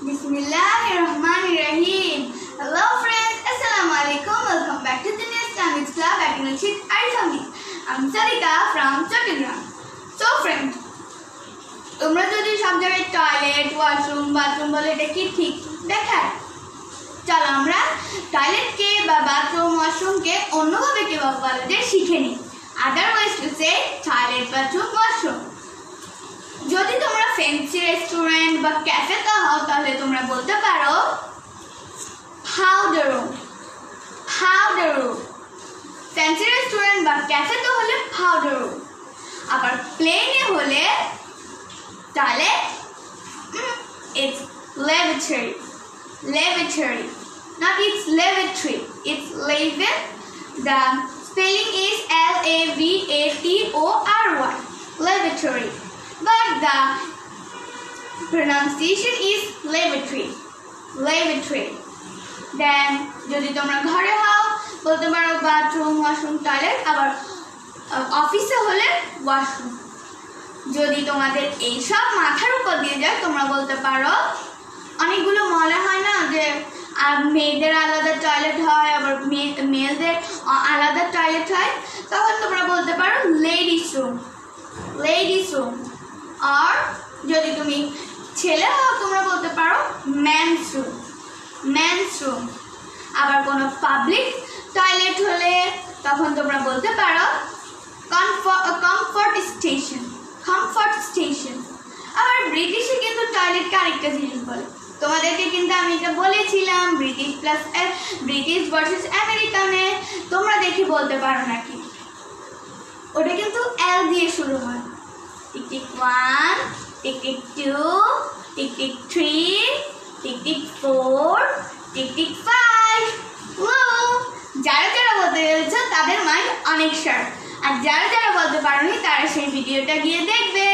Bismillahirrahmanirrahim. Hello friends, Assalamualaikum. Welcome back to the next Islamic Club at University Arifami. I'm Sarika from Chattogram. So friends, তোমরা যদি সব জায়গায় toilet, washroom, bathroom বলে এটা কি ঠিক দেখায়? চলো আমরা টয়লেটকে বা বাথরুম, ওয়াশরুমকে অন্যভাবে কিভাবে বলা যায় শিখে নিই। Otherwise to say toilet, bathroom, washroom. যদি তোমরা ফ্যান্সি রেস্টুরেন্ট বা ক্যাফেতে হও তাহলে তোমরা বলতে পারো powder room. ফ্যান্সি রেস্টুরেন্ট বা ক্যাফেতে হলে powder room. আবার প্লেনে হলে toilet it's lavatory. Not it's lavatory. It's lavatory. The spelling is Lavatory. Lavatory. But the pronunciation is lavatory. Then যদি তোমরা ঘরে হও বলতে পারো বাথরুম, ওয়াশরুম, টয়লেট। আবার অফিসে হলে ওয়াশরুম। যদি তোমাদের এই সব মাথার উপর দিয়ে যায় তোমরা বলতে পারো অনেকগুলো মলে হয় না যে মেয়েদের আলাদা টয়লেট হয়, আবার মেয়েদের আলাদা টয়লেট হয়, তখন তোমরা বলতে পারো লেডিস রুম। আর যদি তুমি ছেলে হও তোমরা বলতে পারো মেন্স রুম। আবার কোনো পাবলিক টয়লেট হলে তখন তোমরা বলতে পারো কমফর্ট স্টেশন। আবার ব্রিটিশে কিন্তু টয়লেটকে আরেকটা জিনিস বলে, তোমাদেরকে কিন্তু আমি এটা বলেছিলাম ব্রিটিশ ভার্সেস আমেরিকানে, তোমরা দেখে বলতে পারো নাকি। ওটা কিন্তু এল দিয়ে শুরু হয়। Tick 1, tick 2, tick 3, tick 4, tick 5। যারা বলতে পেরেছো তাদের মাইন্ড অনেক শার্প, আর যারা বলতে পারোনি তারা সেই ভিডিওটা গিয়ে দেখবে।